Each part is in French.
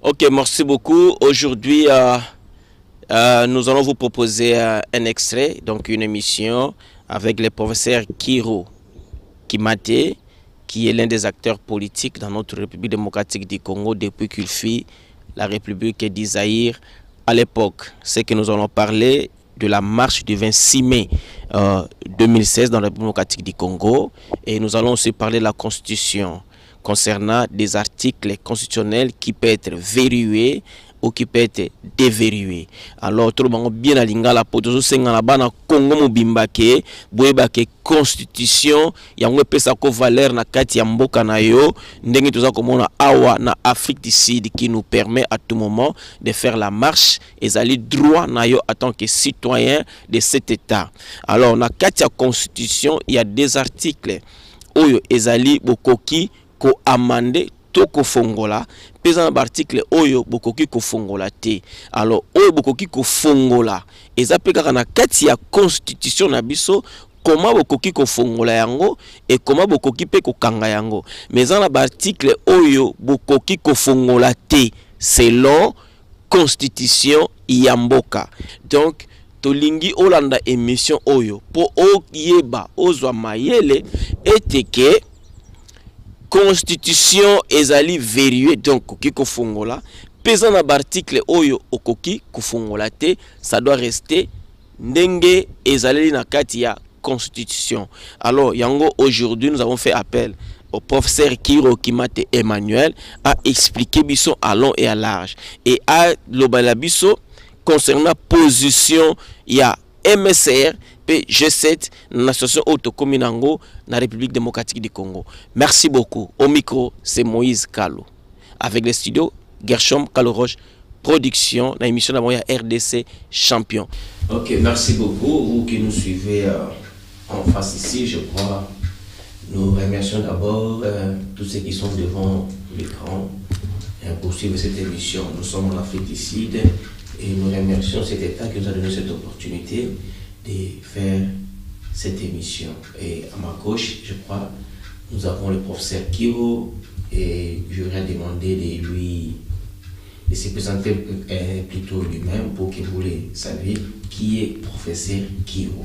Ok, merci beaucoup. Aujourd'hui, nous allons vous proposer un extrait, donc une émission avec le professeur Kiro Kimate, qui est l'un des acteurs politiques dans notre République démocratique du Congo depuis qu'il fut la République du Zaïre à l'époque. C'est que nous allons parler de la marche du 26 mai 2016 dans la République démocratique du Congo, et nous allons aussi parler de la Constitution concernant des articles constitutionnels qui peuvent être verrouillés ou qui peut être déverrouillé. Alors tout le monde bien alinga la poto senga na bana Congo mobimba ke boyeba ke constitution yango pesa ko valeur na kati ya mboka na yo ndenge toza komona awa na Afrique du Sud, qui nous permet à tout moment de faire la marche ezali droit na yo en tant que citoyen de cet état. Alors na kati ya constitution il y a des articles oyo ezali bokoki ko amender ko fongola pesa na article oyo bokoki ko fongola te. Alors oyo bokoki ko fongola eza pe kaka na kati ya constitution na biso comment bokoki ko fongola yango et comment bokoki pe ko kanga yango, mais na article oyo bokoki ko fongola te selon constitution ya mboka. Donc tolingi olanda émission oyo po oyeba ozwa mayele eteke constitution ezali verrouillé, donc koki ko fongola pesa na article oyo okoki ko fongola te, ça doit rester ndenge ezali na kati ya constitution. Alors yango aujourd'hui nous avons fait appel au professeur Kiro Kimate Emmanuel à expliquer biso à long et à large et à lobala biso concernant position il y a MSR G7 l'association Autocominango na République démocratique du Congo. Merci beaucoup. Au micro, c'est Moïse Kalo. Avec les studios Gershom Kaloroche Production, la émission d'abord RDC Champion. Ok, merci beaucoup. Vous qui nous suivez en face ici, je crois, nous remercions d'abord tous ceux qui sont devant l'écran pour suivre cette émission. Nous sommes en Afrique du Sud et nous remercions cet État qui nous a donné cette opportunité de faire cette émission. Et à ma gauche, je crois, nous avons le professeur Kiro, et je vais demander de se présenter plutôt lui-même pour que vous le sachiez qui est professeur Kiro.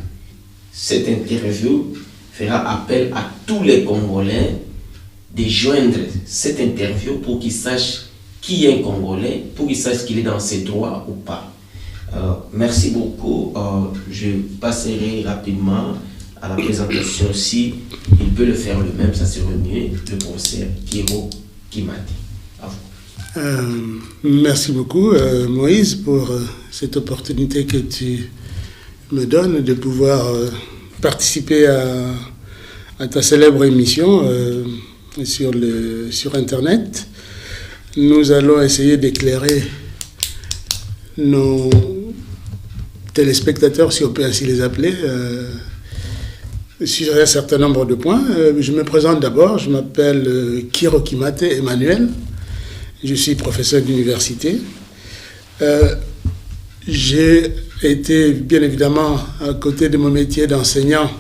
Cette interview fera appel à tous les Congolais de joindre cette interview pour qu'ils sachent qui est un Congolais, pour qu'ils sachent qu'il est dans ses droits ou pas. Merci beaucoup. Je passerai rapidement à la présentation. Si il peut le faire lui-même, ça serait mieux. Le professeur Kiro Kimate. Merci beaucoup, Moïse, pour cette opportunité que tu me donnes de pouvoir participer à ta célèbre émission sur Internet. Nous allons essayer d'éclairer nos téléspectateurs, si on peut ainsi les appeler, sur un certain nombre de points. Je me présente d'abord, je m'appelle Kiro Kimate Emmanuel, je suis professeur d'université. J'ai été, bien évidemment, à côté de mon métier d'enseignant,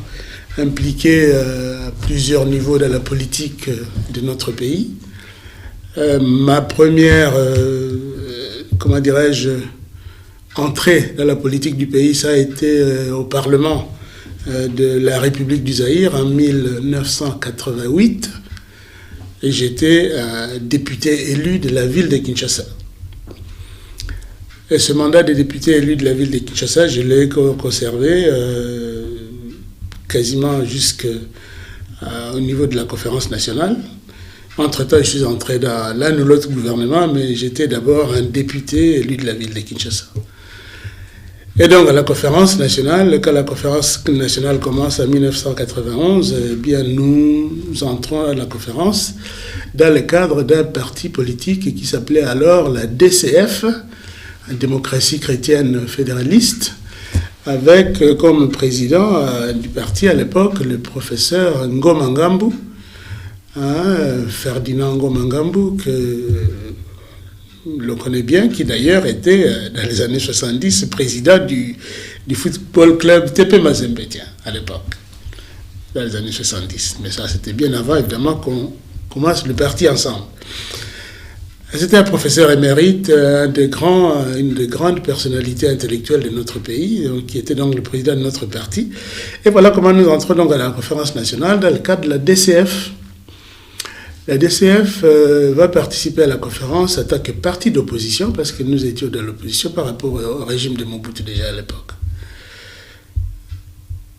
impliqué à plusieurs niveaux dans la politique de notre pays. Ma première, entrée dans la politique du pays, ça a été au Parlement de la République du Zaïre en 1988. Et j'étais député élu de la ville de Kinshasa. Et ce mandat de député élu de la ville de Kinshasa, je l'ai conservé quasiment jusqu'au niveau de la conférence nationale. Entre-temps, je suis entré dans l'un ou l'autre gouvernement, mais j'étais d'abord un député élu de la ville de Kinshasa. Et donc, à la conférence nationale, quand la conférence nationale commence en 1991, eh bien, nous entrons à la conférence dans le cadre d'un parti politique qui s'appelait alors la DCF, Démocratie chrétienne fédéraliste, avec comme président du parti à l'époque le professeur Ngoma Ngambu, Ferdinand Ngoma Ngambu, que l'on connaît bien, qui d'ailleurs était dans les années 70 président du football club TP Mazembe, à l'époque, dans les années 70. Mais ça, c'était bien avant, évidemment, qu'on commence le parti ensemble. C'était un professeur émérite, une des grandes personnalités intellectuelles de notre pays, qui était donc le président de notre parti. Et voilà comment nous entrons donc à la conférence nationale dans le cadre de la DCF. La DCF va participer à la conférence en tant que parti d'opposition, parce que nous étions dans l'opposition par rapport au régime de Mobutu déjà à l'époque.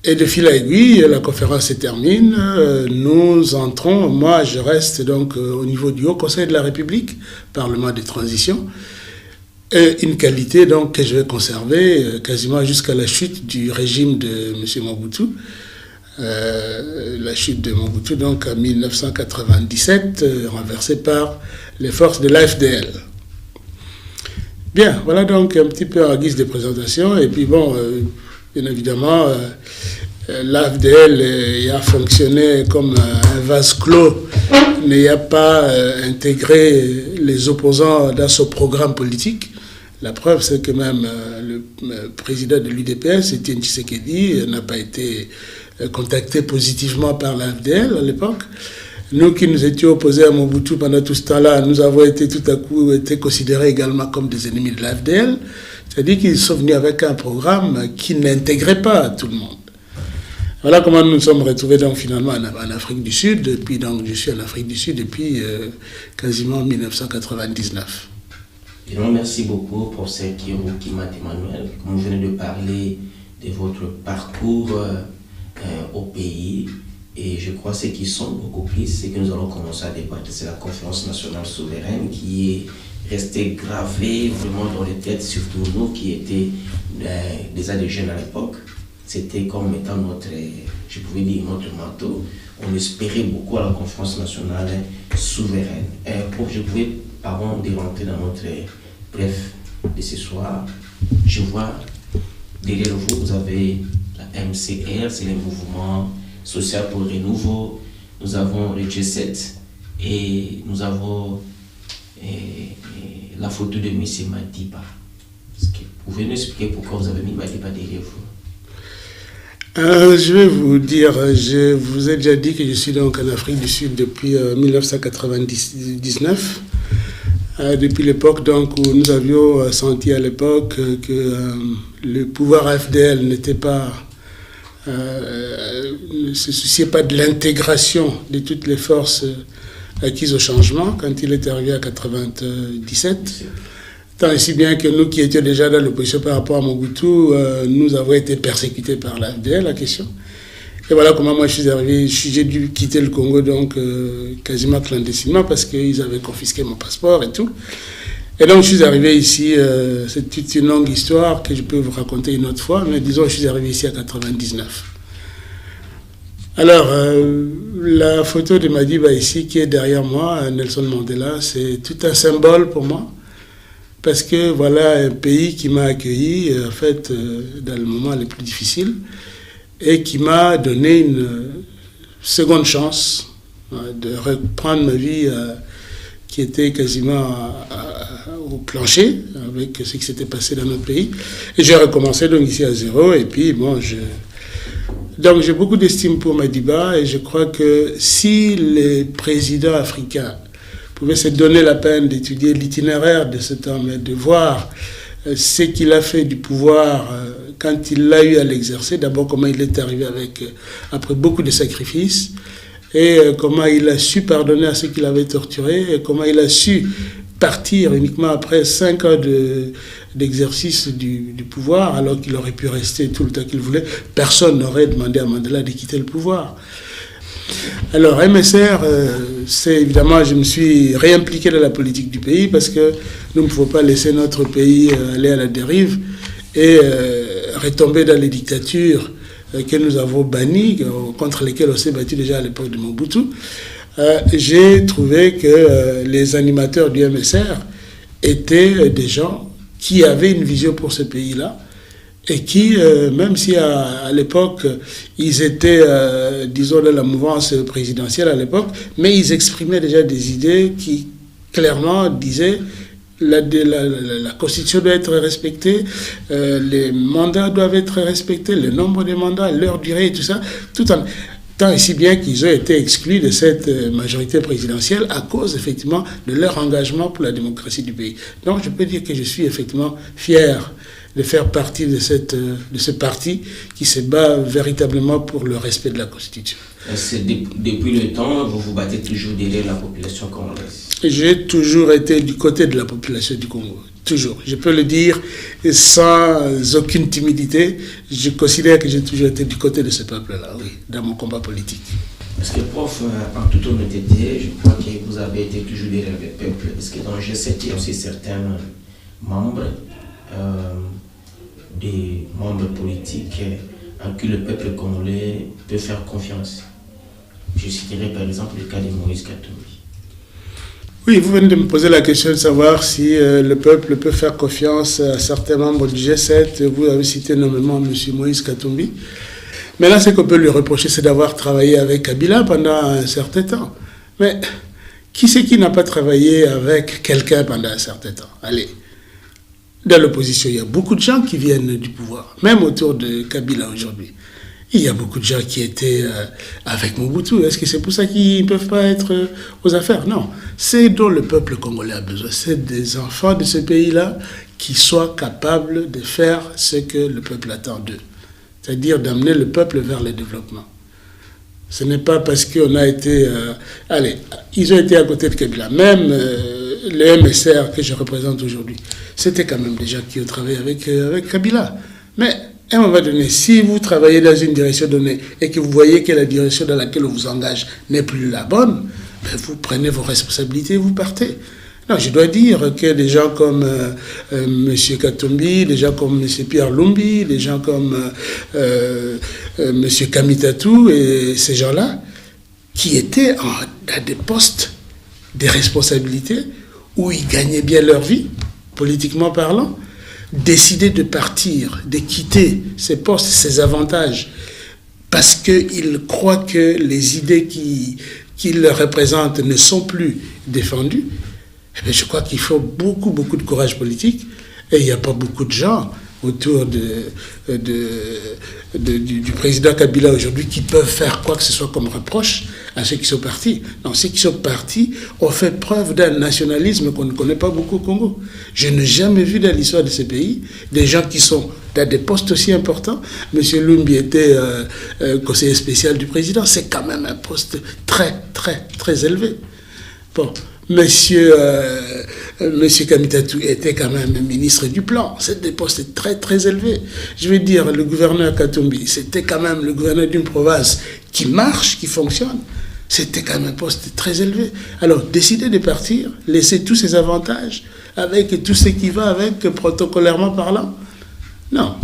Et de fil à aiguille, la conférence se termine, nous entrons, moi je reste donc au niveau du Haut Conseil de la République, Parlement de transition, et une qualité donc que je vais conserver quasiment jusqu'à la chute du régime de M. Mobutu. La chute de Mobutu donc en 1997, renversée par les forces de l'AFDL. Bien, voilà donc un petit peu en guise de présentation, et puis bon... Bien évidemment, l'AFDL a fonctionné comme un vase clos, n'ayant pas intégré les opposants dans son programme politique. La preuve, c'est que même le président de l'UDPS, Etienne Tshisekedi, n'a pas été contacté positivement par l'AFDL à l'époque. Nous qui nous étions opposés à Mobutu pendant tout ce temps-là, nous avons été tout à coup considérés également comme des ennemis de l'AFDL. C'est-à-dire qu'ils sont venus avec un programme qui n'intégrait pas tout le monde. Voilà comment nous nous sommes retrouvés donc finalement en Afrique du Sud. Depuis, donc, je suis en Afrique du Sud depuis quasiment 1999. Et donc, merci beaucoup pour ce Kimat Emmanuel. Comme vous venez de parler de votre parcours au pays, et je crois que ce qui sont beaucoup plus, c'est que nous allons commencer à débattre. C'est la conférence nationale souveraine qui est resté gravé vraiment dans les têtes, surtout nous qui étaient déjà des jeunes à l'époque. C'était comme étant notre, je pouvais dire, notre manteau. On espérait beaucoup à la conférence nationale souveraine. Je pouvais, avant de rentrer dans notre bref de ce soir, je vois derrière vous, vous avez la MCR, c'est le mouvement social pour le renouveau. Nous avons le G7 et nous avons la photo de M. Madiba. Vous pouvez nous expliquer pourquoi vous avez mis Madiba derrière vous? Je vais vous dire, je vous ai déjà dit que je suis donc en Afrique du Sud depuis 1999, depuis l'époque donc où nous avions senti à l'époque que le pouvoir AFDL n'était pas, ne se souciait pas de l'intégration de toutes les forces acquises au changement quand il est arrivé à 1997. Tant et si bien que nous qui étions déjà dans l'opposition par rapport à Mobutu, nous avons été persécutés par l'AFDL, la question. Et voilà comment moi je suis arrivé, j'ai dû quitter le Congo donc quasiment clandestinement parce qu'ils avaient confisqué mon passeport et tout. Et donc je suis arrivé ici, c'est toute une longue histoire que je peux vous raconter une autre fois, mais disons je suis arrivé ici à 1999. Alors, la photo de Madiba ici qui est derrière moi, Nelson Mandela, c'est tout un symbole pour moi. Parce que voilà un pays qui m'a accueilli, en fait, dans le moment le plus difficile, et qui m'a donné une seconde chance de reprendre ma vie qui était quasiment au plancher, avec ce qui s'était passé dans notre pays. Et j'ai recommencé donc ici à zéro, et puis bon, donc j'ai beaucoup d'estime pour Madiba, et je crois que si les présidents africains pouvait se donner la peine d'étudier l'itinéraire de cet homme et de voir ce qu'il a fait du pouvoir quand il l'a eu à l'exercer. D'abord, comment il est arrivé après beaucoup de sacrifices, et comment il a su pardonner à ceux qui l'avaient torturé, et comment il a su partir uniquement après 5 ans d'exercice du pouvoir, alors qu'il aurait pu rester tout le temps qu'il voulait. Personne n'aurait demandé à Mandela de quitter le pouvoir. Alors, MSR, c'est évidemment, je me suis réimpliqué dans la politique du pays parce que nous ne pouvons pas laisser notre pays aller à la dérive et retomber dans les dictatures que nous avons bannies, contre lesquelles on s'est battu déjà à l'époque de Mobutu. J'ai trouvé que les animateurs du MSR étaient des gens qui avaient une vision pour ce pays-là, et qui, même si à l'époque, ils étaient, disons, dans la mouvance présidentielle à l'époque, mais ils exprimaient déjà des idées qui, clairement, disaient la Constitution doit être respectée, les mandats doivent être respectés, le nombre de mandats, leur durée et tout ça, tout en Tant et si bien qu'ils ont été exclus de cette majorité présidentielle à cause, effectivement, de leur engagement pour la démocratie du pays. Donc, je peux dire que je suis effectivement fier de faire partie de ce parti qui se bat véritablement pour le respect de la Constitution. Depuis le temps, vous vous battez toujours derrière la population congolaise. J'ai toujours été du côté de la population du Congo. Toujours. Je peux le dire sans aucune timidité. Je considère que j'ai toujours été du côté de ce peuple-là, oui, dans mon combat politique. Parce que, prof, en toute honnêteté, je crois que vous avez été toujours derrière le peuple. Parce que dans G7, il y a aussi certains membres, des membres politiques en qui le peuple congolais peut faire confiance. Je citerai par exemple le cas de Moïse Katumbi. Oui, vous venez de me poser la question de savoir si le peuple peut faire confiance à certains membres du G7. Vous avez cité nommément M. Moïse Katumbi. Mais là, ce qu'on peut lui reprocher, c'est d'avoir travaillé avec Kabila pendant un certain temps. Mais qui c'est qui n'a pas travaillé avec quelqu'un pendant un certain temps? Allez, dans l'opposition, il y a beaucoup de gens qui viennent du pouvoir, même autour de Kabila aujourd'hui. Il y a beaucoup de gens qui étaient avec Mobutu. Est-ce que c'est pour ça qu'ils ne peuvent pas être aux affaires? Non. C'est dont le peuple congolais a besoin. C'est des enfants de ce pays-là qui soient capables de faire ce que le peuple attend d'eux. C'est-à-dire d'amener le peuple vers le développement. Ce n'est pas parce qu'on a été... allez, ils ont été à côté de Kabila. Même le MSR que je représente aujourd'hui, c'était quand même des gens qui ont travaillé avec Kabila. Mais... à un moment donné, si vous travaillez dans une direction donnée et que vous voyez que la direction dans laquelle on vous engage n'est plus la bonne, ben vous prenez vos responsabilités et vous partez. Non, je dois dire que des gens comme M. Katumbi, des gens comme M. Pierre Lumbi, des gens comme M. Kamitatou et ces gens-là, qui étaient à des postes de responsabilité où ils gagnaient bien leur vie, politiquement parlant, décider de partir, de quitter ces postes, ces avantages, parce qu'ils croient que les idées qu'ils représentent ne sont plus défendues, eh bien, je crois qu'il faut beaucoup de courage politique. Et il n'y a pas beaucoup de gens autour du président Kabila aujourd'hui qui peuvent faire quoi que ce soit comme reproche à ceux qui sont partis. Non, ceux qui sont partis ont fait preuve d'un nationalisme qu'on ne connaît pas beaucoup au Congo. Je n'ai jamais vu dans l'histoire de ce pays des gens qui sont dans des postes aussi importants. M. Lumbi était conseiller spécial du président. C'est quand même un poste très élevé. Bon. Monsieur Kamitatou était quand même ministre du plan. C'est des postes très élevés. Je veux dire, le gouverneur Katumbi, c'était quand même le gouverneur d'une province qui marche, qui fonctionne. C'était quand même un poste très élevé. Alors, décider de partir, laisser tous ces avantages, avec tout ce qui va avec, protocolairement parlant, non.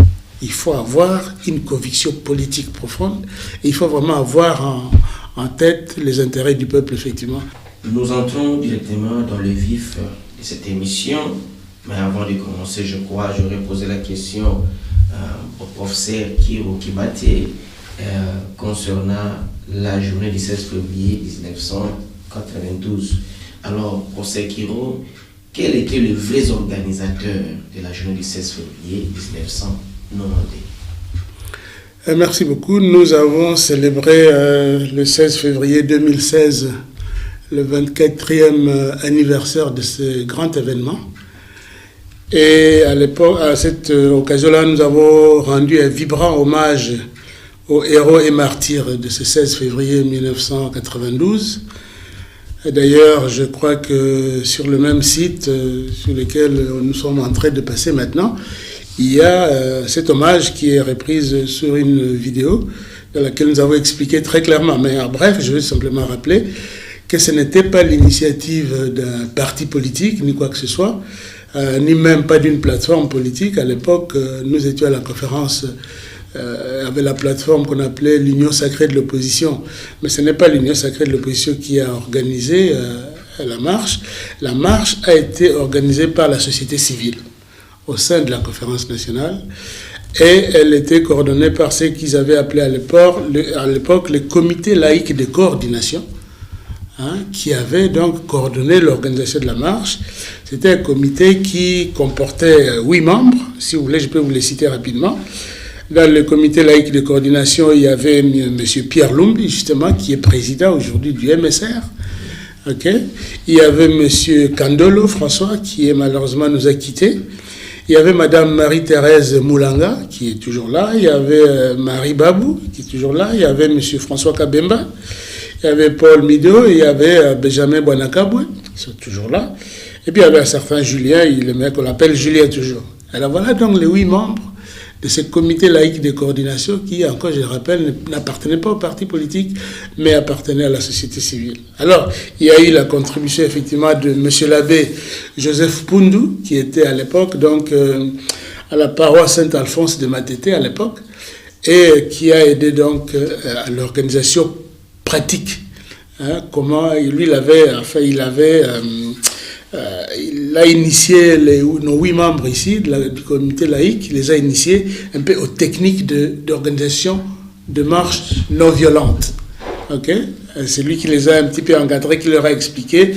Il faut avoir une conviction politique profonde. Et il faut vraiment avoir en tête les intérêts du peuple, effectivement. Nous entrons directement dans le vif de cette émission, mais avant de commencer, je crois, j'aurais posé la question au professeur Kiro Kibate concernant la journée du 16 février 1992. Alors, professeur Kiro, quels étaient les vrais organisateurs de la journée du 16 février 1992? Merci beaucoup. Nous avons célébré le 16 février 2016 le 24e anniversaire de ce grand événement. Et à l'époque, à cette occasion-là, nous avons rendu un vibrant hommage aux héros et martyrs de ce 16 février 1992. Et d'ailleurs, je crois que sur le même site sur lequel nous sommes en train de passer maintenant, il y a cet hommage qui est reprise sur une vidéo dans laquelle nous avons expliqué très clairement. Mais en bref, je vais simplement rappeler que ce n'était pas l'initiative d'un parti politique, ni quoi que ce soit, ni même pas d'une plateforme politique. À l'époque, nous étions à la conférence avec la plateforme qu'on appelait l'Union sacrée de l'opposition. Mais ce n'est pas l'Union sacrée de l'opposition qui a organisé la marche. La marche a été organisée par la société civile au sein de la conférence nationale. Et elle était coordonnée par ce qu'ils avaient appelé à l'époque le comité laïque de coordination, qui avait donc coordonné l'organisation de la marche. C'était un comité qui comportait 8 membres, si vous voulez, je peux vous les citer rapidement. Dans le comité laïque de coordination, il y avait M. Pierre Lumbi, justement, qui est président aujourd'hui du MSR. Okay. Il y avait M. Kandolo François, qui malheureusement nous a quittés. Il y avait Mme Marie-Thérèse Moulanga, qui est toujours là. Il y avait Marie Babou, qui est toujours là. Il y avait M. François Kabemba. Il y avait Paul Mido. Il y avait Benjamin Bonakaboué, qui sont toujours là. Et puis il y avait un certain Julien, le mec qu'on l'appelle Julien toujours. Alors voilà donc les 8 membres de ce comité laïque de coordination qui, encore je le rappelle, n'appartenait pas au parti politique, mais appartenait à la société civile. Alors, il y a eu la contribution effectivement de M. l'abbé Joseph Poundou, qui était à l'époque donc à la paroisse Saint-Alphonse de Matete à l'époque, et qui a aidé donc à l'organisation pratique. Hein, comment lui il a initié nos 8 membres ici du comité laïque, il les a initiés un peu aux techniques d'organisation de marche non violente. Okay? C'est lui qui les a un petit peu encadrés, qui leur a expliqué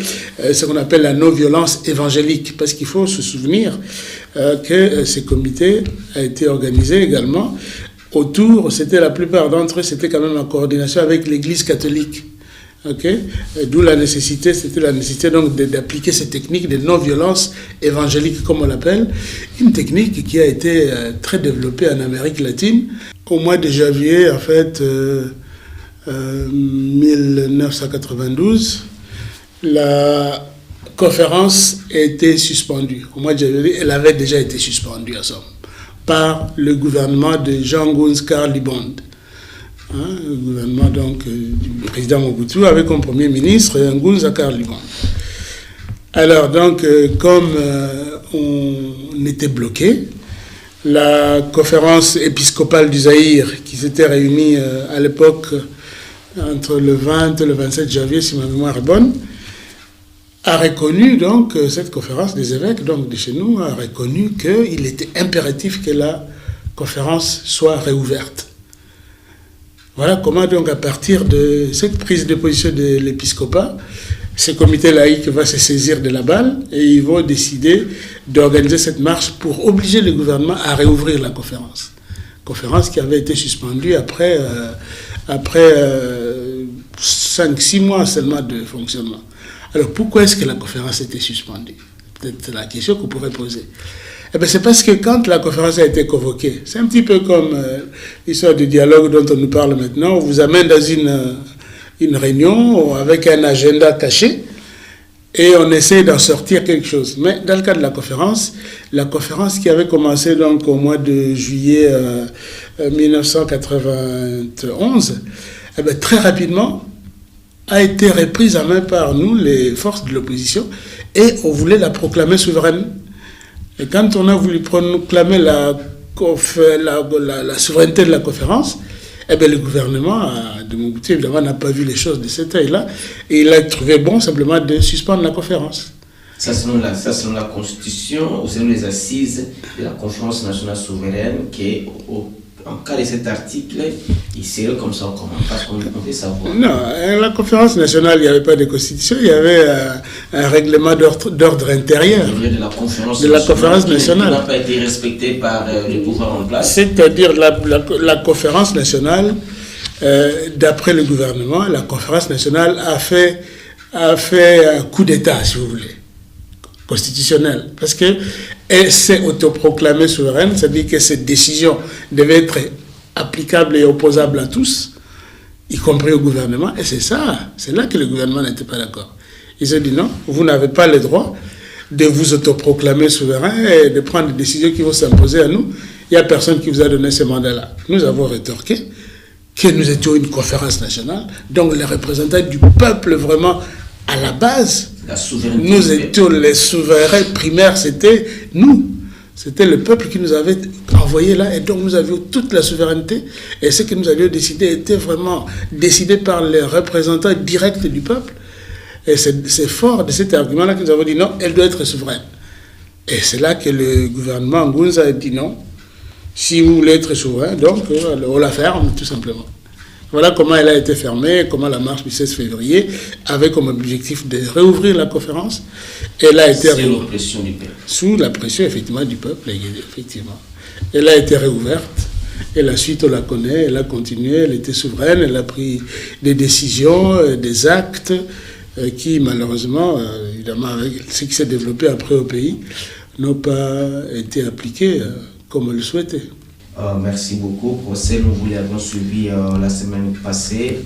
ce qu'on appelle la non-violence évangélique. Parce qu'il faut se souvenir que ce comité a été organisé également autour, la plupart d'entre eux, c'était quand même en coordination avec l'Église catholique. Okay. D'où c'était la nécessité donc d'appliquer ces techniques de non-violence évangélique, comme on l'appelle, une technique qui a été très développée en Amérique latine. Au mois de janvier, en fait, 1992, la conférence a été suspendue. Au mois de janvier, elle avait déjà été suspendue, en somme, par le gouvernement de Jean-Gunz Karl Libond. Le gouvernement donc, du président Mobutu avec comme premier ministre Ngunza Karl Libond. Alors donc, comme on était bloqué, la conférence épiscopale du Zaïre, qui s'était réunie à l'époque entre le 20 et le 27 janvier, si ma mémoire est bonne, a reconnu donc cette conférence des évêques donc de chez nous a reconnu qu'il était impératif que la conférence soit réouverte. Voilà comment donc à partir de cette prise de position de l'épiscopat, ce comité laïque va se saisir de la balle et ils vont décider d'organiser cette marche pour obliger le gouvernement à réouvrir la conférence. Conférence qui avait été suspendue après 5-6 mois seulement de fonctionnement. Alors pourquoi est-ce que la conférence était suspendue? Peut-être la question qu'on pourrait poser. Eh bien, c'est parce que quand la conférence a été convoquée, c'est un petit peu comme l'histoire du dialogue dont on nous parle maintenant. On vous amène dans une réunion avec un agenda caché et on essaie d'en sortir quelque chose. Mais dans le cas de la conférence qui avait commencé donc au mois de juillet 1991, eh bien, très rapidement a été reprise en main par nous, les forces de l'opposition, et on voulait la proclamer souveraine. Et quand on a voulu proclamer la souveraineté de la conférence, eh bien, le gouvernement de Mobutu, évidemment, n'a pas vu les choses de cet œil-là, et il a trouvé bon simplement de suspendre la conférence. Ça, selon la Constitution, ou selon les assises de la Conférence nationale souveraine, qui est en cas de cet article, il serait comme ça, parce qu'on peut savoir. Non, à la conférence nationale, il n'y avait pas de constitution, il y avait un règlement d'ordre intérieur. De la conférence nationale. Qui n'a pas été respecté par le pouvoir en place. C'est-à-dire la conférence nationale, d'après le gouvernement, la conférence nationale a fait un coup d'État, si vous voulez, constitutionnel, parce qu'elle s'est autoproclamée souveraine, c'est-à-dire que cette décision devait être applicable et opposable à tous, y compris au gouvernement, et c'est là que le gouvernement n'était pas d'accord. Ils ont dit non, vous n'avez pas le droit de vous autoproclamer souverain et de prendre des décisions qui vont s'imposer à nous. Il n'y a personne qui vous a donné ce mandat-là. Nous avons rétorqué que nous étions une conférence nationale, donc les représentants du peuple vraiment à la base. Nous étions les souverains primaires, c'était nous. C'était le peuple qui nous avait envoyés là, et donc nous avions toute la souveraineté. Et ce que nous avions décidé était vraiment décidé par les représentants directs du peuple. Et c'est fort de cet argument-là que nous avons dit non, elle doit être souveraine. Et c'est là que le gouvernement Ngunza a dit non. Si vous voulez être souverain, donc on la ferme, tout simplement. Voilà comment elle a été fermée, comment la marche du 16 février avait comme objectif de réouvrir la conférence. Elle a été sous la pression du peuple. Sous la pression, effectivement, du peuple, effectivement. Elle a été réouverte. Et la suite, on la connaît, elle a continué, elle était souveraine, elle a pris des décisions, des actes qui, malheureusement, évidemment, avec ce qui s'est développé après au pays, n'ont pas été appliqués comme on le souhaitait. Merci beaucoup. Procès, nous vous l'avons suivi la semaine passée,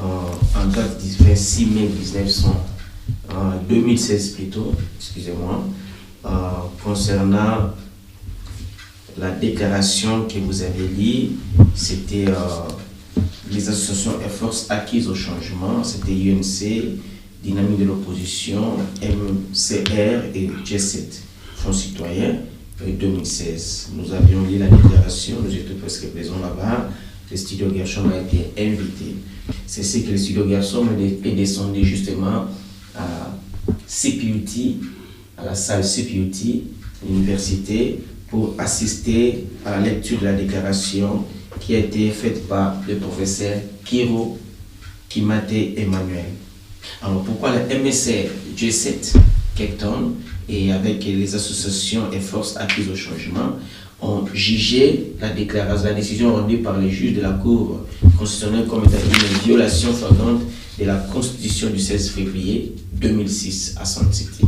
en date du 26 mai 2016 plutôt, excusez-moi, concernant la déclaration que vous avez lue. C'était les associations et forces acquises au changement, c'était UNC, Dynamique de l'opposition, MCR et G7, Fonds citoyen, 2016. Nous avions lu la déclaration, nous étions presque présents là-bas, le studio Gershom a été invité. C'est ce que le studio Gershom est descendu justement à CPUT, à la salle CPUT, l'université, pour assister à la lecture de la déclaration qui a été faite par le professeur Kiro Kimate Emmanuel. Alors pourquoi le MSR G7 Kekton et avec les associations et forces acquises au changement ont jugé la décision rendue par les juges de la Cour constitutionnelle comme étant une violation flagrante de la Constitution du 16 février 2006 à Sun City.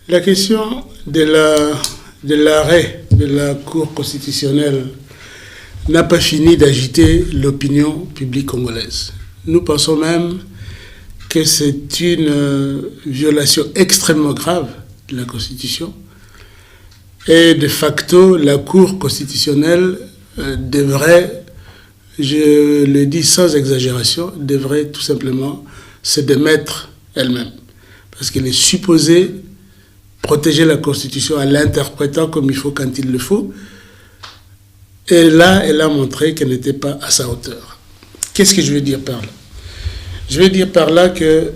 La question de l'arrêt de la Cour constitutionnelle n'a pas fini d'agiter l'opinion publique congolaise. Nous pensons même que c'est une violation extrêmement grave de la Constitution. Et de facto, la Cour constitutionnelle devrait, je le dis sans exagération, devrait tout simplement se démettre elle-même. Parce qu'elle est supposée protéger la Constitution en l'interprétant comme il faut quand il le faut. Et là, elle a montré qu'elle n'était pas à sa hauteur. Qu'est-ce que je veux dire par là? Je veux dire par là que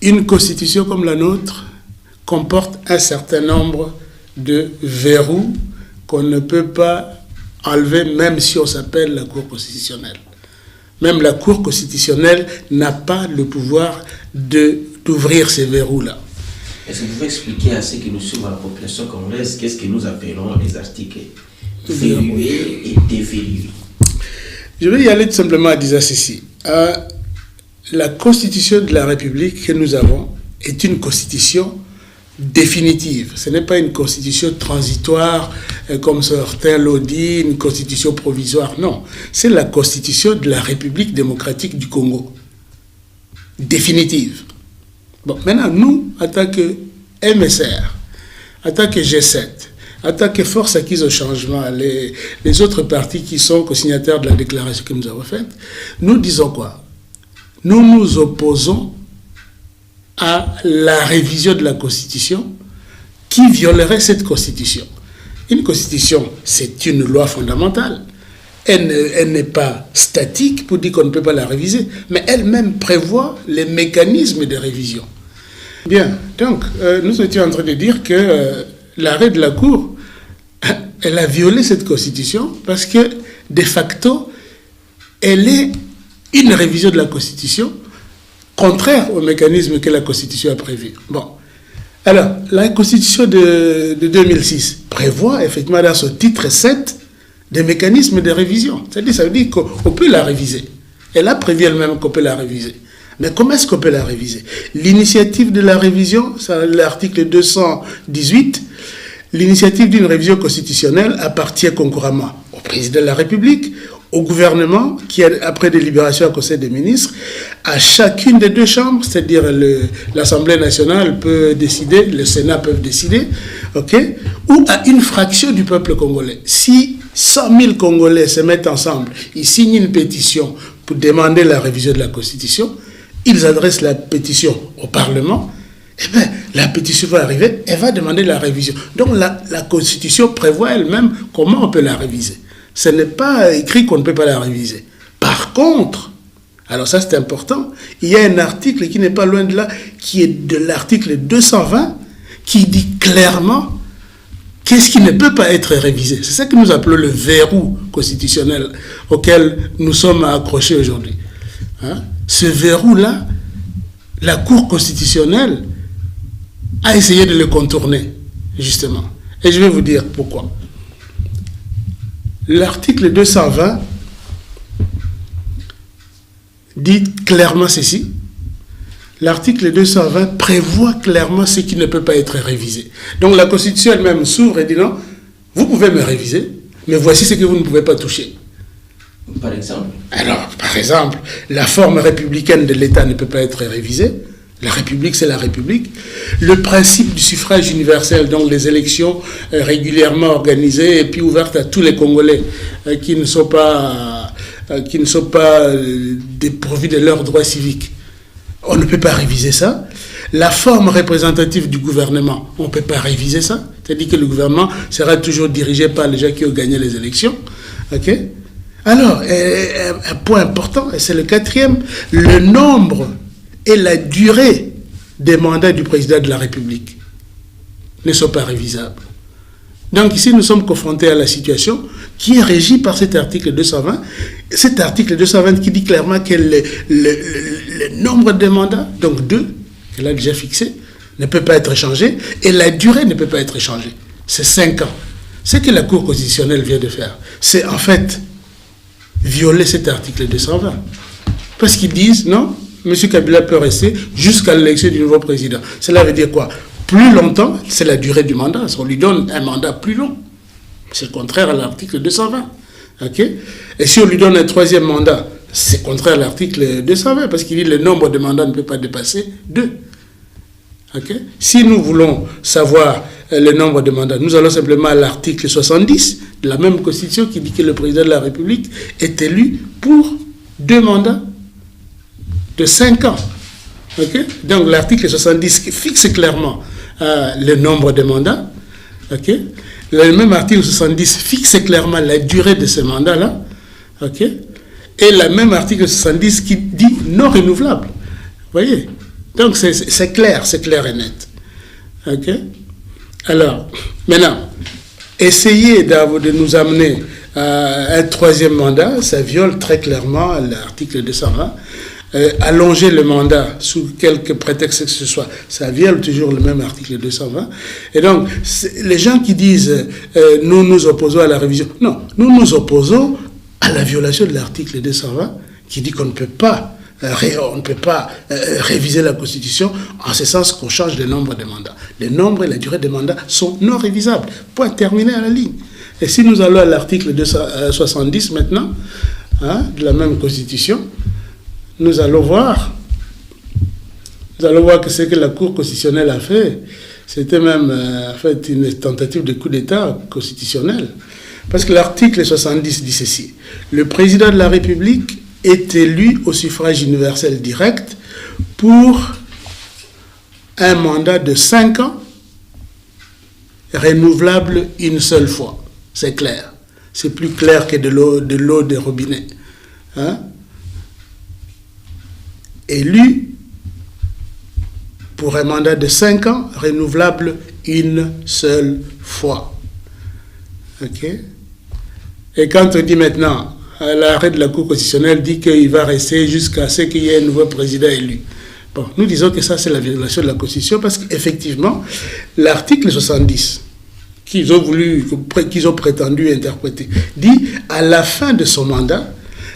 une Constitution comme la nôtre comporte un certain nombre de verrous qu'on ne peut pas enlever même si on s'appelle la Cour constitutionnelle. Même la Cour constitutionnelle n'a pas le pouvoir d'ouvrir ces verrous-là. Est-ce que vous pouvez expliquer à ceux qui nous suivent à la population congolaise qu'est-ce que nous appelons les articles verrouillés et déverrouillés? Je vais y aller tout simplement en disant ceci. La Constitution de la République que nous avons est une Constitution définitive. Ce n'est pas une Constitution transitoire, comme certains l'ont dit, une Constitution provisoire. Non, c'est la Constitution de la République démocratique du Congo. Définitive. Bon, maintenant, nous, en tant que MSR, en tant que G7, en tant que force acquise au changement, les autres partis qui sont co-signataires de la déclaration que nous avons faite, nous disons quoi? Nous nous opposons à la révision de la Constitution qui violerait cette Constitution. Une Constitution, c'est une loi fondamentale. Elle n'est pas statique pour dire qu'on ne peut pas la réviser, mais elle-même prévoit les mécanismes de révision. Bien, donc, nous étions en train de dire que l'arrêt de la Cour, elle a violé cette Constitution parce que, de facto, elle est une révision de la Constitution contraire au mécanisme que la Constitution a prévu. Bon. Alors, la Constitution de 2006 prévoit, effectivement, dans son titre 7, des mécanismes de révision. C'est-à-dire, ça veut dire qu'on peut la réviser. Elle a prévu elle-même qu'on peut la réviser. Mais comment est-ce qu'on peut la réviser? L'initiative de la révision, c'est l'article 218, l'initiative d'une révision constitutionnelle appartient concurremment au président de la République, au gouvernement, qui, après délibération au Conseil des ministres, à chacune des deux chambres, c'est-à-dire l'Assemblée nationale peut décider, le Sénat peut décider, okay, ou à une fraction du peuple congolais. Si 100 000 Congolais se mettent ensemble, ils signent une pétition pour demander la révision de la Constitution, ils adressent la pétition au Parlement, eh bien, la pétition va arriver, elle va demander la révision. Donc la Constitution prévoit elle-même comment on peut la réviser. Ce n'est pas écrit qu'on ne peut pas la réviser. Par contre, alors ça c'est important, il y a un article qui n'est pas loin de là, qui est de l'article 220, qui dit clairement qu'est-ce qui ne peut pas être révisé. C'est ça que nous appelons le verrou constitutionnel auquel nous sommes accrochés aujourd'hui. Hein? Ce verrou-là, la Cour constitutionnelle a essayé de le contourner, justement. Et je vais vous dire pourquoi. L'article 220 dit clairement ceci. L'article 220 prévoit clairement ce qui ne peut pas être révisé. Donc la Constitution elle-même s'ouvre et dit non, vous pouvez me réviser, mais voici ce que vous ne pouvez pas toucher. Par exemple? Alors, par exemple, la forme républicaine de l'État ne peut pas être révisée. La République, c'est la République. Le principe du suffrage universel, donc les élections régulièrement organisées et puis ouvertes à tous les Congolais qui ne sont pas dépourvus de leurs droits civiques. On ne peut pas réviser ça. La forme représentative du gouvernement, on ne peut pas réviser ça. C'est-à-dire que le gouvernement sera toujours dirigé par les gens qui ont gagné les élections. Ok? Alors, un point important, et c'est le quatrième, le nombre et la durée des mandats du président de la République ne sont pas révisables. Donc ici, nous sommes confrontés à la situation qui est régie par cet article 220. Cet article 220 qui dit clairement que le nombre de mandats, donc 2, qu'elle a déjà fixé, ne peut pas être changé, et la durée ne peut pas être changée. C'est 5 ans. Ce que la Cour constitutionnelle vient de faire, c'est en fait violer cet article 220. Parce qu'ils disent, non, M. Kabila peut rester jusqu'à l'élection du nouveau président. Cela veut dire quoi? Plus longtemps, c'est la durée du mandat. On lui donne un mandat plus long. C'est contraire à l'article 220. Okay? Et si on lui donne un troisième mandat, c'est contraire à l'article 220, parce qu'il dit que le nombre de mandats ne peut pas dépasser 2. Okay? Si nous voulons savoir le nombre de mandats, nous allons simplement à l'article 70 de la même Constitution qui dit que le président de la République est élu pour 2 mandats de 5 ans. Okay? Donc l'article 70 fixe clairement le nombre de mandats. Okay? Le même article 70 fixe clairement la durée de ces mandats-là. Okay? Et le même article 70 qui dit non renouvelable. Vous voyez? Donc c'est clair et net. Okay? Alors, maintenant, essayer de nous amener à un troisième mandat, ça viole très clairement l'article 220. Allonger le mandat sous quelque prétexte que ce soit, ça viole toujours le même article 220. Et donc, les gens qui disent nous nous opposons à la révision, non, nous nous opposons à la violation de l'article 220 qui dit qu'on ne peut pas réviser la Constitution en ce sens qu'on change le nombre de mandats. Le nombre et la durée des mandats sont non révisables. Point terminé à la ligne. Et si nous allons à l'article 270 maintenant, de la même Constitution, nous allons voir que ce que la Cour constitutionnelle a fait, c'était même en fait une tentative de coup d'État constitutionnel. Parce que l'article 70 dit ceci: le président de la République est élu au suffrage universel direct pour un mandat de 5 ans, renouvelable une seule fois. C'est clair. C'est plus clair que de l'eau des robinets. Élu pour un mandat de 5 ans, renouvelable une seule fois. Ok? Et quand on dit maintenant, l'arrêt de la Cour constitutionnelle dit qu'il va rester jusqu'à ce qu'il y ait un nouveau président élu. Bon, nous disons que ça, c'est la violation de la Constitution parce qu'effectivement, l'article 70, qu'ils ont prétendu interpréter, dit à la fin de son mandat,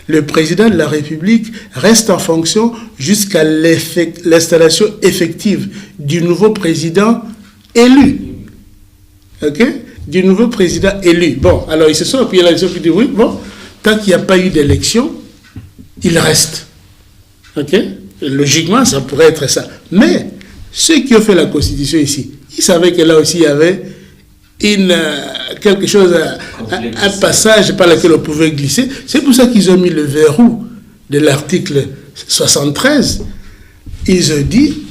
le président de la République reste en fonction jusqu'à l'installation effective du nouveau président élu. Ok? Du nouveau président élu. Bon, alors ils se sont appuyés là-dessus et disent oui, bon, tant qu'il n'y a pas eu d'élection, il reste. Ok? Et logiquement, ça pourrait être ça. Mais ceux qui ont fait la Constitution ici, ils savaient que là aussi il y avait quelque chose, un passage par lequel on pouvait glisser. C'est pour ça qu'ils ont mis le verrou de l'article 73. Ils ont dit,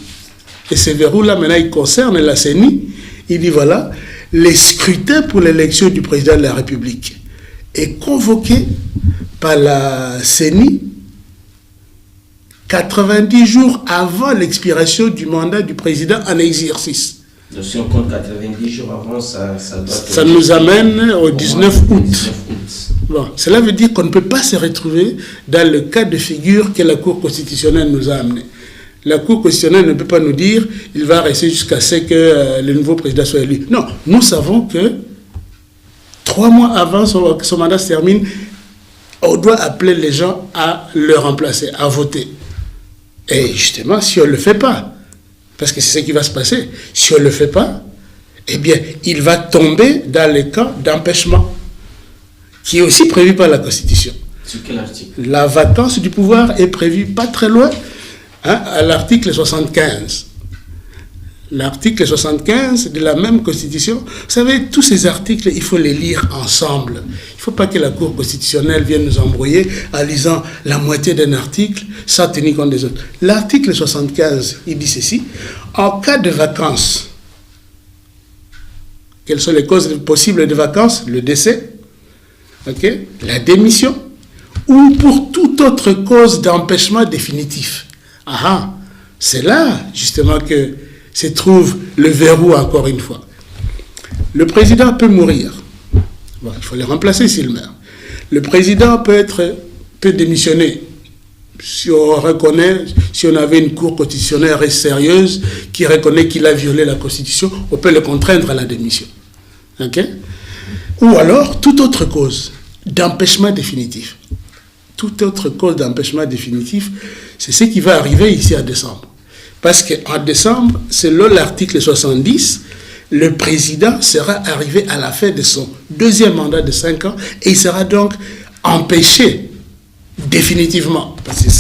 et ce verrou-là maintenant il concerne la CENI, il dit voilà, les scrutins pour l'élection du président de la République est convoqué par la CENI 90 jours avant l'expiration du mandat du président en exercice. Donc si on compte 90 jours avant, ça nous amène au 19 août. Bon, cela veut dire qu'on ne peut pas se retrouver dans le cas de figure que la Cour constitutionnelle nous a amené. La Cour constitutionnelle ne peut pas nous dire il va rester jusqu'à ce que le nouveau président soit élu. Non, nous savons que 3 mois avant son mandat se termine, on doit appeler les gens à le remplacer, à voter. Et justement, si on ne le fait pas, parce que c'est ce qui va se passer, si on ne le fait pas, eh bien, il va tomber dans le cas d'empêchement, qui est aussi prévu par la Constitution. Sur quel article? La vacance du pouvoir est prévue pas très loin, à l'article 75. L'article 75 de la même Constitution. Vous savez, tous ces articles, il faut les lire ensemble. Il ne faut pas que la Cour constitutionnelle vienne nous embrouiller en lisant la moitié d'un article sans tenir compte des autres. L'article 75, il dit ceci. En cas de vacances, quelles sont les causes possibles de vacances? Le décès, la démission, ou pour toute autre cause d'empêchement définitif. C'est là, justement, que se trouve le verrou, encore une fois. Le président peut mourir. Bon, il faut le remplacer s'il meurt. Le président peut démissionner. Si on avait une cour constitutionnelle sérieuse qui reconnaît qu'il a violé la Constitution, on peut le contraindre à la démission. Ou alors, toute autre cause d'empêchement définitif. Toute autre cause d'empêchement définitif, c'est ce qui va arriver ici en décembre. Parce qu'en décembre, selon l'article 70, le président sera arrivé à la fin de son 2e mandat de 5 ans et il sera donc empêché définitivement. Parce que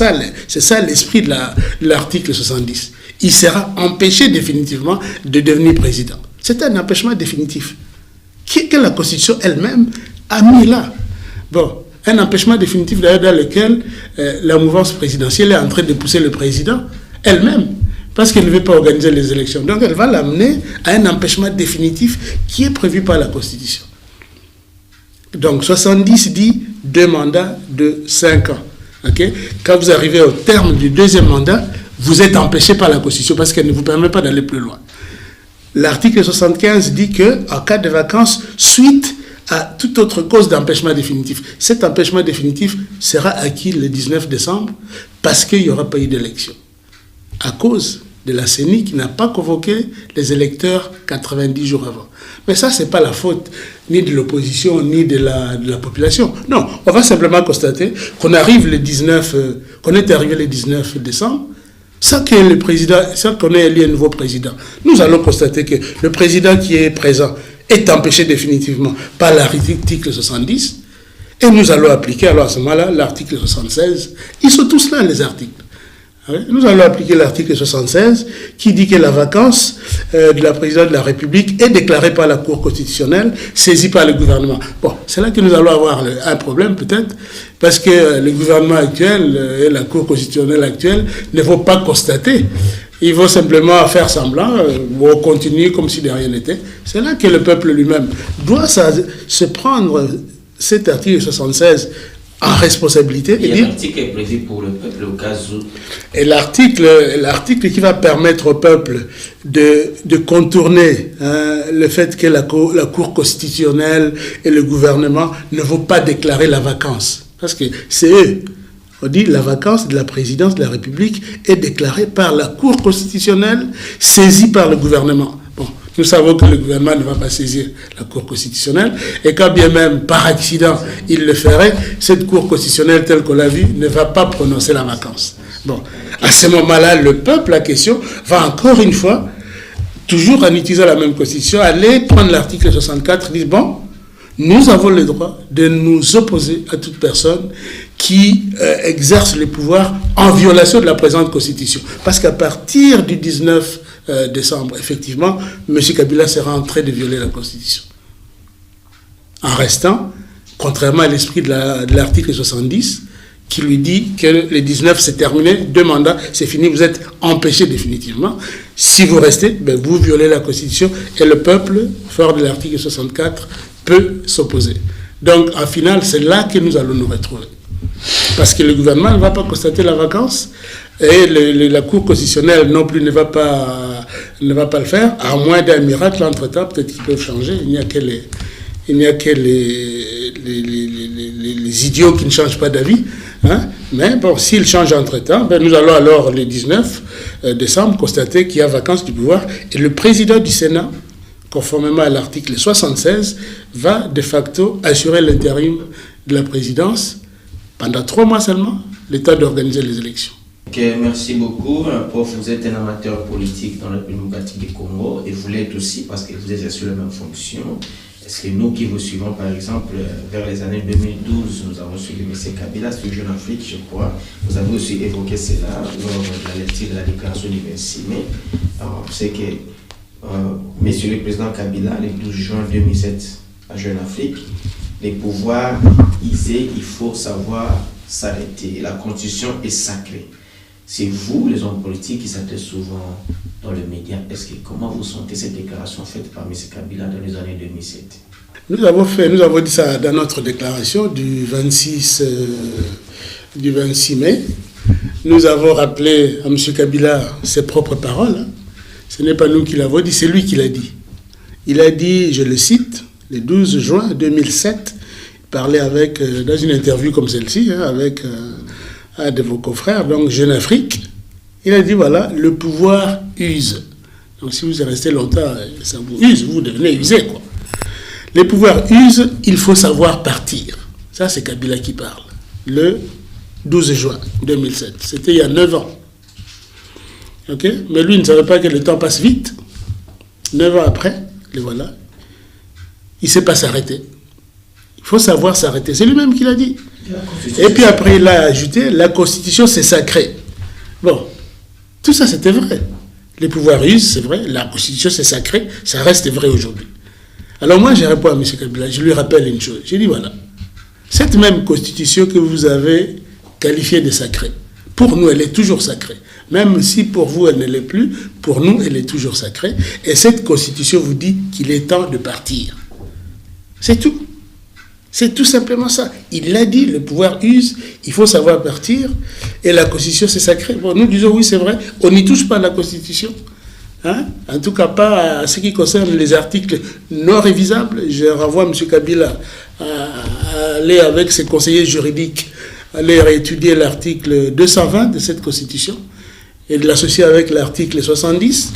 c'est ça l'esprit de l'article 70. Il sera empêché définitivement de devenir président. C'est un empêchement définitif que la Constitution elle-même a mis là. Bon, un empêchement définitif d'ailleurs dans lequel la mouvance présidentielle est en train de pousser le président elle-même, parce qu'elle ne veut pas organiser les élections. Donc elle va l'amener à un empêchement définitif qui est prévu par la Constitution. Donc 70 dit 2 mandats de 5 ans. Quand vous arrivez au terme du 2e mandat, vous êtes empêché par la Constitution parce qu'elle ne vous permet pas d'aller plus loin. L'article 75 dit qu'en cas de vacances, suite à toute autre cause d'empêchement définitif, cet empêchement définitif sera acquis le 19 décembre parce qu'il n'y aura pas eu d'élection. À cause de la CENI qui n'a pas convoqué les électeurs 90 jours avant. Mais ça, ce n'est pas la faute ni de l'opposition, ni de la population. Non, on va simplement constater qu'on est arrivé le 19 décembre, sans qu'on ait élu un nouveau président. Nous allons constater que le président qui est présent est empêché définitivement par l'article 70, et nous allons appliquer alors à ce moment-là l'article 76. Ils sont tous là, les articles. Nous allons appliquer l'article 76 qui dit que la vacance de la présidente de la République est déclarée par la Cour constitutionnelle, saisie par le gouvernement. Bon, c'est là que nous allons avoir un problème peut-être, parce que le gouvernement actuel et la Cour constitutionnelle actuelle ne vont pas constater. Ils vont simplement faire semblant ou continuer comme si de rien n'était. C'est là que le peuple lui-même doit se prendre cet article 76 en responsabilité. Et l'article est prévu pour le peuple au cas où. Et l'article qui va permettre au peuple de contourner le fait que la Cour constitutionnelle et le gouvernement ne vont pas déclarer la vacance. Parce que c'est eux. On dit la vacance de la présidence de la République est déclarée par la Cour constitutionnelle, saisie par le gouvernement. Bon, nous savons que le gouvernement ne va pas saisir la Cour constitutionnelle, et quand bien même par accident il le ferait, cette Cour constitutionnelle telle qu'on l'a vu ne va pas prononcer la vacance. Bon, à ce moment-là, le peuple, la question, va encore une fois, toujours en utilisant la même Constitution, aller prendre l'article 64 et dire, bon, nous avons le droit de nous opposer à toute personne qui exerce les pouvoirs en violation de la présente Constitution. Parce qu'à partir du 19 décembre, effectivement, M. Kabila sera en train de violer la Constitution. En restant, contrairement à l'esprit de l'article 70, qui lui dit que le 19 c'est terminé, 2 mandats, c'est fini, vous êtes empêché définitivement. Si vous restez, vous violez la Constitution et le peuple, fort de l'article 64, peut s'opposer. Donc, en final, c'est là que nous allons nous retrouver. Parce que le gouvernement ne va pas constater la vacance et la Cour constitutionnelle non plus ne va pas le faire, à moins d'un miracle entre-temps, peut-être qu'ils peuvent changer. Il n'y a que les idiots qui ne changent pas d'avis. Mais bon, s'ils changent entre-temps, nous allons alors, le 19 décembre, constater qu'il y a vacance du pouvoir et le président du Sénat conformément à l'article 76, va de facto assurer l'intérim de la présidence pendant 3 mois seulement, le temps d'organiser les élections. Ok, merci beaucoup. Prof, vous êtes un amateur politique dans la République démocratique du Congo et vous l'êtes aussi parce que vous exercez la même fonction. Est-ce que nous qui vous suivons, par exemple, vers les années 2012, nous avons suivi M. Kabila sur Jeune Afrique, je crois. Vous avez aussi évoqué cela lors de la lecture de la déclaration du 26 mai. Alors, on sait que M. le Président Kabila, le 12 juin 2007, à Jeune Afrique, les pouvoirs isés, il faut savoir s'arrêter. La constitution est sacrée. C'est vous, les hommes politiques, qui s'attendent souvent dans les médias. Comment vous sentez cette déclaration faite par M. Kabila dans les années 2007? Nous avons dit ça dans notre déclaration du 26 mai. Nous avons rappelé à M. Kabila ses propres paroles. Ce n'est pas nous qui l'avons dit, c'est lui qui l'a dit. Il a dit, je le cite, le 12 juin 2007, il parlait dans une interview comme celle-ci, avec un de vos confrères, donc Jeune Afrique. Il a dit, voilà, le pouvoir use. Donc si vous restez longtemps, ça vous use, vous devenez usé, quoi. Les pouvoirs usent, il faut savoir partir. Ça, c'est Kabila qui parle. Le 12 juin 2007. C'était il y a 9 ans. Ok? Mais lui, il ne savait pas que le temps passe vite. 9 ans après, le voilà. Il ne sait pas s'arrêter. Il faut savoir s'arrêter. C'est lui-même qui l'a dit. Et puis après, il a ajouté, la Constitution, c'est sacré. Bon, tout ça, c'était vrai. Les pouvoirs usent, c'est vrai. La Constitution, c'est sacré. Ça reste vrai aujourd'hui. Alors moi, je réponds à M. Kabila, je lui rappelle une chose. Je dis, voilà, cette même Constitution que vous avez qualifiée de sacrée, pour nous, elle est toujours sacrée. Même si pour vous, elle ne l'est plus, pour nous, elle est toujours sacrée. Et cette Constitution vous dit qu'il est temps de partir. C'est tout. C'est tout simplement ça. Il l'a dit, le pouvoir use, il faut savoir partir. Et la Constitution, c'est sacré. Bon, nous disons, oui, c'est vrai, on n'y touche pas à la Constitution. Hein? En tout cas, pas à ce qui concerne les articles non révisables. Je renvoie M. Kabila à aller avec ses conseillers juridiques, aller réétudier l'article 220 de cette Constitution et de l'associer avec l'article 70,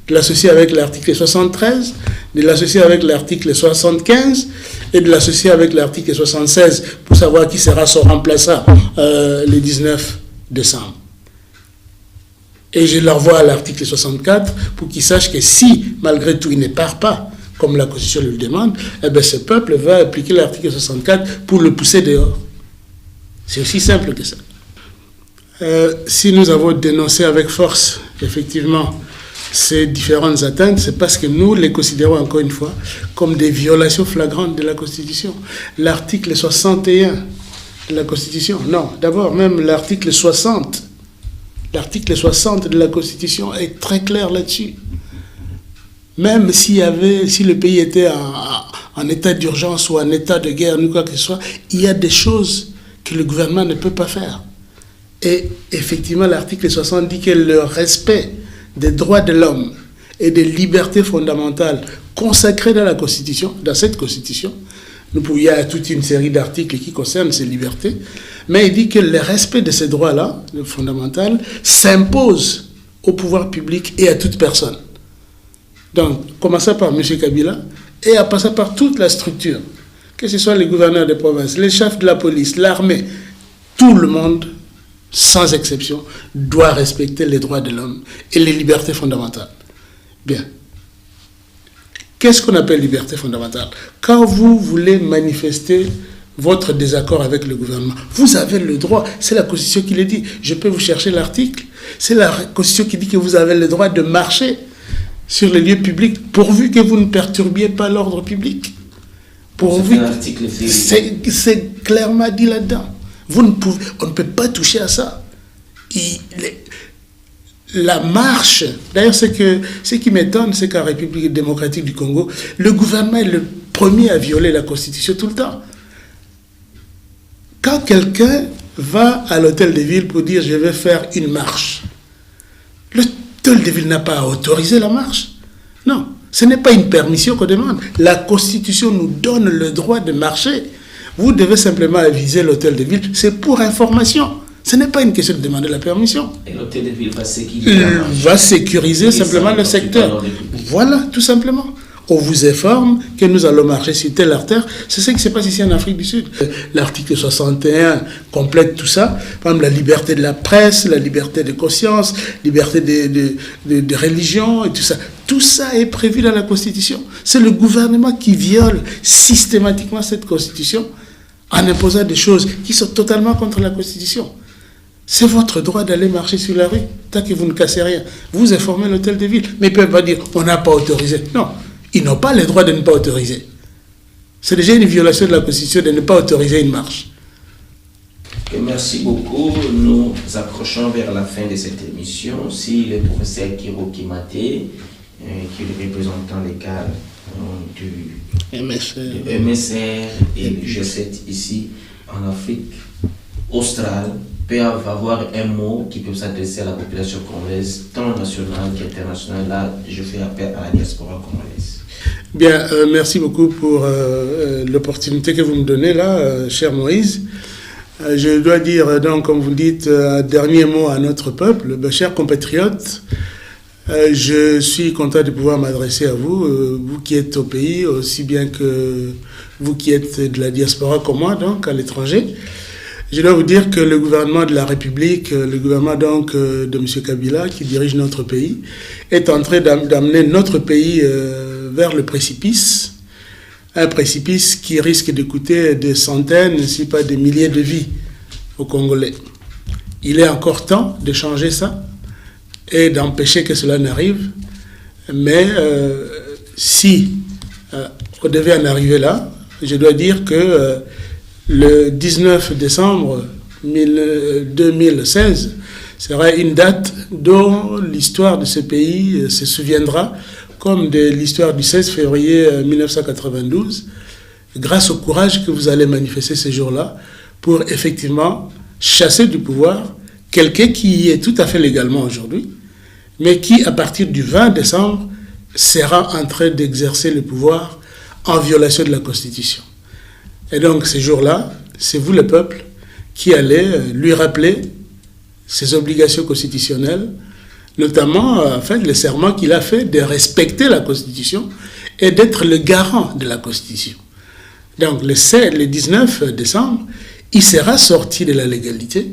de l'associer avec l'article 73, de l'associer avec l'article 75 et de l'associer avec l'article 76 pour savoir qui sera son remplaçant le 19 décembre. Et je l'envoie à l'article 64 pour qu'il sache que si, malgré tout, il ne part pas, comme la Constitution le demande, eh bien, ce peuple va appliquer l'article 64 pour le pousser dehors. C'est aussi simple que ça. Si nous avons dénoncé avec force, effectivement, ces différentes atteintes, c'est parce que nous les considérons, encore une fois, comme des violations flagrantes de la Constitution. L'article 61 de la Constitution, non, d'abord, même l'article 60, l'article 60 de la Constitution est très clair là-dessus. Même si le pays était en état d'urgence ou en état de guerre, ou quoi que ce soit, il y a des choses que le gouvernement ne peut pas faire. Et effectivement, l'article 60 dit que le respect des droits de l'homme et des libertés fondamentales consacrées dans la Constitution, dans cette Constitution, il y a toute une série d'articles qui concernent ces libertés, mais il dit que le respect de ces droits-là, fondamentaux, s'impose au pouvoir public et à toute personne. Donc, commençant par M. Kabila et à passer par toute la structure, que ce soit les gouverneurs des provinces, les chefs de la police, l'armée, tout le monde, sans exception, doit respecter les droits de l'homme et les libertés fondamentales. Bien. Qu'est-ce qu'on appelle liberté fondamentale? Quand vous voulez manifester votre désaccord avec le gouvernement, vous avez le droit, c'est la Constitution qui le dit, je peux vous chercher l'article, c'est la Constitution qui dit que vous avez le droit de marcher sur les lieux publics, pourvu que vous ne perturbiez pas l'ordre public. C'est clairement dit là-dedans. On ne peut pas toucher à ça. La marche, d'ailleurs ce qui m'étonne, c'est qu'en République démocratique du Congo, le gouvernement est le premier à violer la Constitution tout le temps. Quand quelqu'un va à l'hôtel de ville pour dire « je vais faire une marche », l'hôtel de ville n'a pas à autoriser la marche. Non, ce n'est pas une permission qu'on demande. La Constitution nous donne le droit de marcher. Vous devez simplement aviser l'hôtel de ville, c'est pour information. Ce n'est pas une question de demander la permission. Et l'hôtel de ville va sécuriser simplement le secteur. Voilà, tout simplement. On vous informe que nous allons marcher sur telle artère. C'est ce qui se passe ici en Afrique du Sud. L'article 61 complète tout ça. Par exemple, la liberté de la presse, la liberté de conscience, liberté de religion et tout ça. Tout ça est prévu dans la Constitution. C'est le gouvernement qui viole systématiquement cette Constitution en imposant des choses qui sont totalement contre la Constitution. C'est votre droit d'aller marcher sur la rue, tant que vous ne cassez rien. Vous informez l'hôtel de ville. Mais ils ne peuvent pas dire on n'a pas autorisé. Non, ils n'ont pas le droit de ne pas autoriser. C'est déjà une violation de la Constitution de ne pas autoriser une marche. Et merci beaucoup. Nous approchons vers la fin de cette émission. Si le professeur Kiro Kimate, qui est le représentant légal du MSR et du G7 ici en Afrique australe, peut avoir un mot qui peut s'adresser à la population congolaise, tant nationale qu'internationale. Là, je fais appel à la diaspora congolaise. Bien, merci beaucoup pour l'opportunité que vous me donnez là, cher Moïse. Je dois dire, donc, comme vous dites, un dernier mot à notre peuple. Chers compatriotes, je suis content de pouvoir m'adresser à vous, vous qui êtes au pays, aussi bien que vous qui êtes de la diaspora comme moi, donc à l'étranger. Je dois vous dire que le gouvernement de la République, le gouvernement donc de M. Kabila, qui dirige notre pays, est en train d'amener notre pays vers le précipice. Un précipice qui risque de coûter des centaines, si pas des milliers de vies aux Congolais. Il est encore temps de changer ça et d'empêcher que cela n'arrive. Mais si on devait en arriver là, je dois dire que le 19 décembre 2016 sera une date dont l'histoire de ce pays se souviendra, comme de l'histoire du 16 février 1992, grâce au courage que vous allez manifester ces jours-là pour effectivement chasser du pouvoir quelqu'un qui y est tout à fait légalement aujourd'hui, mais qui, à partir du 20 décembre, sera en train d'exercer le pouvoir en violation de la Constitution. Et donc, ces jours-là, c'est vous, le peuple, qui allez lui rappeler ses obligations constitutionnelles, notamment le serment qu'il a fait de respecter la Constitution et d'être le garant de la Constitution. Donc, le 19 décembre, il sera sorti de la légalité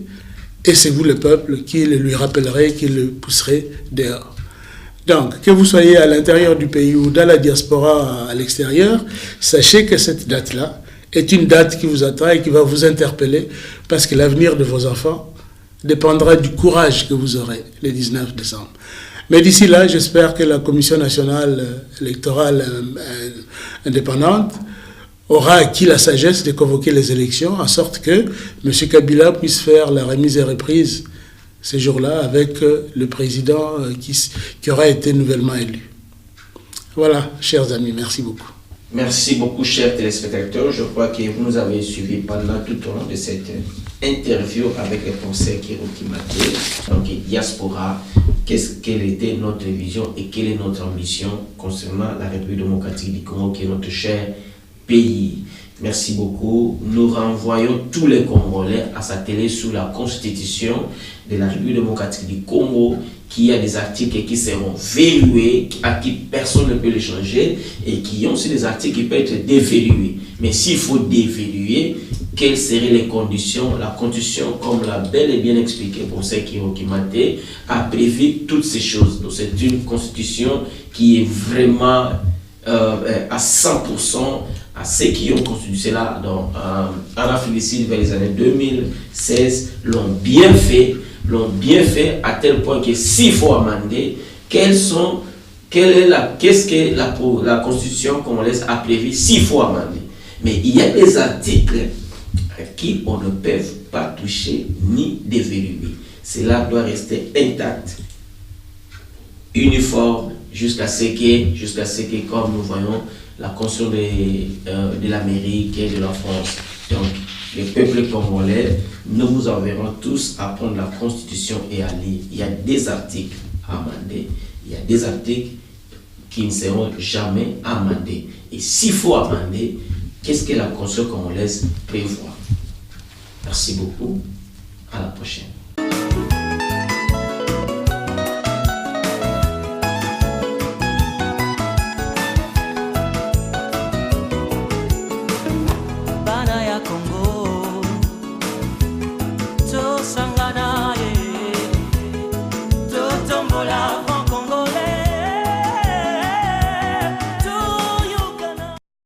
et c'est vous, le peuple, qui le lui rappellerez, qui le pousserez dehors. Donc, que vous soyez à l'intérieur du pays ou dans la diaspora à l'extérieur, sachez que cette date-là est une date qui vous attend et qui va vous interpeller parce que l'avenir de vos enfants dépendra du courage que vous aurez le 19 décembre. Mais d'ici là, j'espère que la Commission nationale électorale indépendante aura acquis la sagesse de convoquer les élections en sorte que M. Kabila puisse faire la remise et reprise ces jours-là avec le président qui aura été nouvellement élu. Voilà, chers amis, merci beaucoup. Merci beaucoup, chers téléspectateurs. Je crois que vous nous avez suivis pendant tout au long de cette interview avec le professeur Kiro Kimate. Donc, diaspora, quelle était notre vision et quelle est notre ambition concernant la République démocratique du Congo, qui est notre cher pays. Merci beaucoup. Nous renvoyons tous les Congolais à sa télé sous la Constitution de la République démocratique du Congo, qui a des articles qui seront verrouillés, à qui personne ne peut les changer, et qui ont aussi des articles qui peuvent être déverrouillés. Mais s'il faut déverrouiller, quelles seraient les conditions? La Constitution, comme l'a bel et bien expliqué pour ceux qui ont Kimate, a prévu toutes ces choses. Donc c'est une Constitution qui est vraiment à 100% à ceux qui ont construit cela en Afrique du Sud vers les années 2016 l'ont bien fait à tel point que s'il faut amender, qu'est-ce que la Constitution congolaise a prévu s'il faut amender. Mais il y a des articles qui on ne peut pas toucher ni déverrouiller. Cela doit rester intact, uniforme, jusqu'à ce que, comme nous voyons, la Constitution de l'Amérique et de la France. Donc, les peuples congolais, nous vous enverrons tous à prendre la Constitution et à lire. Il y a des articles à amender, il y a des articles qui ne seront jamais amendés. Et s'il faut amender, qu'est-ce que la Constitution congolaise prévoit? Merci beaucoup. À la prochaine. lokola